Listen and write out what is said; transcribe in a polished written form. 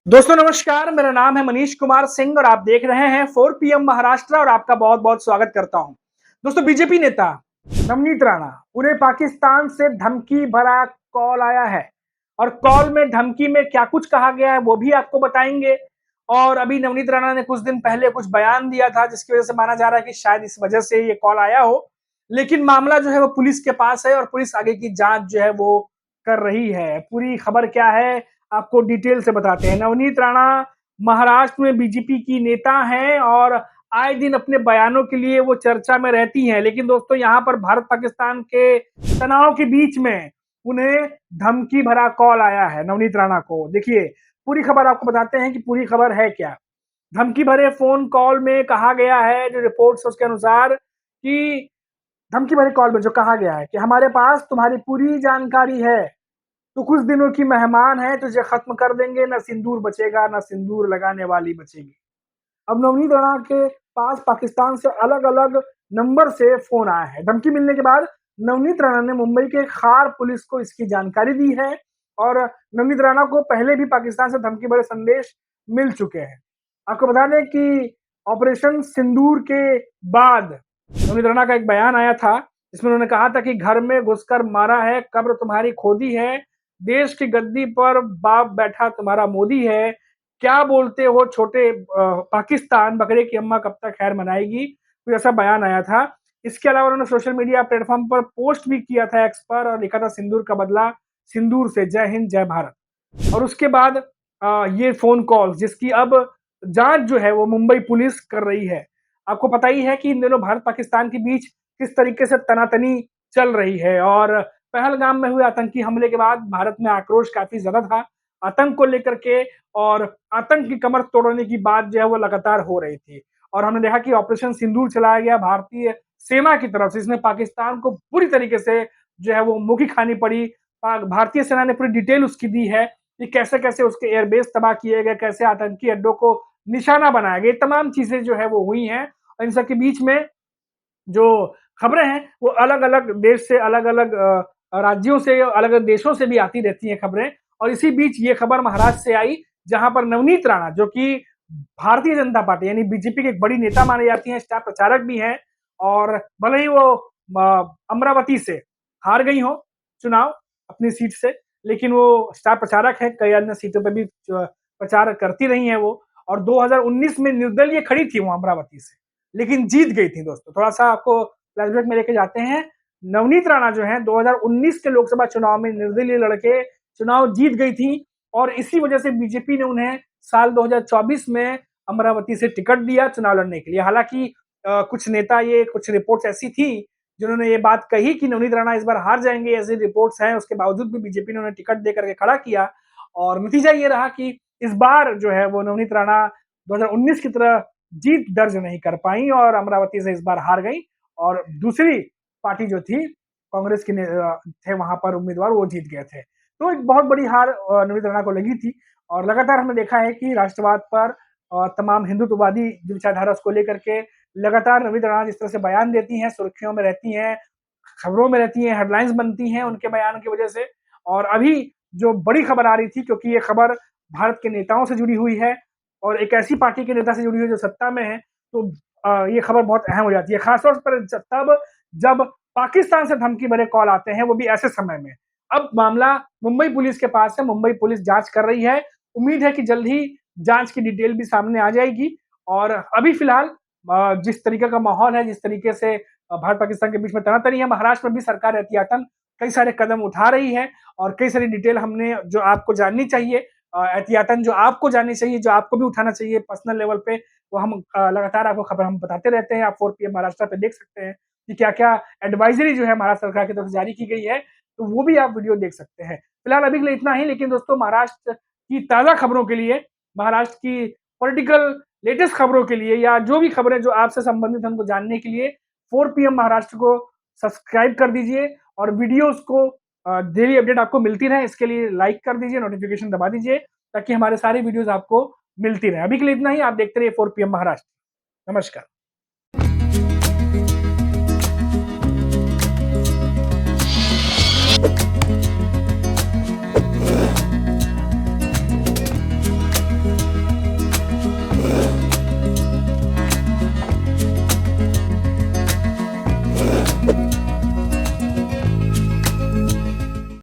दोस्तों नमस्कार, मेरा नाम है मनीष कुमार सिंह और आप देख रहे हैं 4 पीएम महाराष्ट्र और आपका बहुत-बहुत स्वागत करता हूं। दोस्तों बीजेपी नेता नवनीत राणा, पूरे पाकिस्तान से धमकी भरा कॉल आया है और कॉल में धमकी में क्या कुछ कहा गया है वो भी आपको बताएंगे। और अभी नवनीत राणा ने कुछ दिन पहले कुछ बयान दिया था जिसकी वजह से माना जा रहा है कि शायद इस वजह से ये कॉल आया हो, लेकिन मामला जो है वो पुलिस के पास है और पुलिस आगे की जांच जो है वो कर रही है। पूरी खबर क्या है आपको डिटेल से बताते हैं। नवनीत राणा महाराष्ट्र में बीजेपी की नेता हैं और आए दिन अपने बयानों के लिए वो चर्चा में रहती हैं, लेकिन दोस्तों यहाँ पर भारत पाकिस्तान के तनाव के बीच में उन्हें धमकी भरा कॉल आया है नवनीत राणा को। देखिए पूरी खबर आपको बताते हैं कि पूरी खबर है क्या। धमकी भरे फोन कॉल में कहा गया है, जो रिपोर्ट्स उसके अनुसार, कि धमकी भरे कॉल में जो कहा गया है कि हमारे पास तुम्हारी पूरी जानकारी है, तो कुछ दिनों की मेहमान है, तुझे खत्म कर देंगे, ना सिंदूर बचेगा ना सिंदूर लगाने वाली बचेगी। अब नवनीत राणा के पास पाकिस्तान से अलग अलग नंबर से फोन आया है। धमकी मिलने के बाद नवनीत राणा ने मुंबई के खार पुलिस को इसकी जानकारी दी है और नवनीत राणा को पहले भी पाकिस्तान से धमकी भरे संदेश मिल चुके हैं। आपको बता दें कि ऑपरेशन सिंदूर के बाद नवनीत राणा का एक बयान आया था जिसमें उन्होंने कहा था कि घर में घुसकर मारा है, कब्र तुम्हारी खोदी है, देश की गद्दी पर बाप बैठा तुम्हारा मोदी है, क्या बोलते हो छोटे पाकिस्तान, बकरे की अम्मा कब तक खैर मनाएगी। तो ऐसा बयान आया था। इसके अलावा उन्होंने सोशल मीडिया प्लेटफॉर्म पर पोस्ट भी किया था एक्स पर और लिखा था सिंदूर का बदला सिंदूर से, जय हिंद जय भारत। और उसके बाद ये फोन कॉल जिसकी अब जांच जो है वो मुंबई पुलिस कर रही है। आपको पता ही है कि इन दिनों भारत पाकिस्तान के बीच किस तरीके से तनातनी चल रही है और पहलगाम में हुए आतंकी हमले के बाद भारत में आक्रोश काफी ज्यादा था आतंक को लेकर के, और आतंक की कमर तोड़ने की बात जो है वो लगातार हो रही थी। और हमने देखा कि ऑपरेशन सिंदूर चलाया गया भारतीय सेना की तरफ से, इसमें पाकिस्तान को पूरी तरीके से जो है वो मुखी खानी पड़ी। भारतीय सेना ने पूरी डिटेल उसकी दी है कि कैसे कैसे उसके एयरबेस तबाह किए गए, कैसे आतंकी अड्डों को निशाना बनाया गया, तमाम चीजें जो है वो हुई हैं। और इन सबके बीच में जो खबरें हैं वो अलग अलग देश से, अलग अलग राज्यों से, अलग अलग देशों से भी आती रहती हैं खबरें। और इसी बीच ये खबर महाराष्ट्र से आई जहां पर नवनीत राणा, जो कि भारतीय जनता पार्टी यानी बीजेपी की एक बड़ी नेता मानी जाती हैं, स्टार प्रचारक भी हैं, और भले ही वो अमरावती से हार गई हो चुनाव अपनी सीट से, लेकिन वो स्टार प्रचारक है, कई अन्य सीटों पर भी प्रचार करती रही हैं वो। और 2019 में निर्दलीय खड़ी थी वो अमरावती से, लेकिन जीत गई थी। दोस्तों थोड़ा सा आपको फ्लैशबैक में लेके जाते हैं। नवनीत राणा जो है 2019 के लोकसभा चुनाव में निर्दलीय लड़के चुनाव जीत गई थी और इसी वजह से बीजेपी ने उन्हें साल 2024 में अमरावती से टिकट दिया चुनाव लड़ने के लिए। हालांकि कुछ नेता, ये कुछ रिपोर्ट्स ऐसी थी जिन्होंने ये बात कही कि नवनीत राणा इस बार हार जाएंगे, ऐसी रिपोर्ट्स हैं, उसके बावजूद भी बीजेपी ने उन्हें टिकट देकर के खड़ा किया और नतीजा ये रहा कि इस बार जो है वो नवनीत राणा 2019 की तरह जीत दर्ज नहीं कर पाई और अमरावती से इस बार हार गई। और दूसरी पार्टी जो थी कांग्रेस की थे वहां पर उम्मीदवार, वो जीत गए थे। तो एक बहुत बड़ी हार नवनीत राणा को लगी थी। और लगातार हमने देखा है कि राष्ट्रवाद पर तमाम हिंदुत्ववादी विचारधारा को लेकर के लगातार नवनीत राणा जिस तरह से बयान देती हैं, सुर्खियों में रहती हैं, खबरों में रहती हैं, हेडलाइंस बनती हैं उनके बयान की वजह से। और अभी जो बड़ी खबर आ रही थी, क्योंकि ये खबर भारत के नेताओं से जुड़ी हुई है और एक ऐसी पार्टी के नेता से जुड़ी हुई है जो सत्ता में है, तो ये खबर बहुत अहम हो जाती है, खासतौर पर तब जब पाकिस्तान से धमकी भरे कॉल आते हैं, वो भी ऐसे समय में। अब मामला मुंबई पुलिस के पास है, मुंबई पुलिस जांच कर रही है। उम्मीद है कि जल्द ही जांच की डिटेल भी सामने आ जाएगी। और अभी फिलहाल जिस तरीके का माहौल है, जिस तरीके से भारत पाकिस्तान के बीच में तनातनी है, महाराष्ट्र में भी सरकार एहतियातन कई सारे कदम उठा रही है और कई सारी डिटेल हमने जो आपको जाननी चाहिए, एहतियातन जो आपको जाननी चाहिए, जो आपको भी उठाना चाहिए पर्सनल लेवल पे, वो हम लगातार आपको खबर हम बताते रहते हैं। आप 4 पीएम महाराष्ट्र पे देख सकते हैं कि क्या-क्या एडवाइजरी जो है महाराष्ट्र सरकार की तरफ से जारी की गई है, तो वो भी आप वीडियो देख सकते हैं। फिलहाल अभी के लिए इतना ही, लेकिन दोस्तों महाराष्ट्र की ताज़ा खबरों के लिए, महाराष्ट्र की पॉलिटिकल लेटेस्ट खबरों के लिए, या जो भी खबरें जो आपसे संबंधित हैं उनको जानने के लिए 4 पीएम महाराष्ट्र को सब्सक्राइब कर दीजिए और वीडियोज़ को डेली अपडेट आपको मिलती रहे, इसके लिए लाइक कर दीजिए, नोटिफिकेशन दबा दीजिए ताकि हमारे सारे वीडियोज़ आपको मिलती रहे। अभी के लिए इतना ही, आप देखते रहिए 4 पीएम महाराष्ट्र। नमस्कार।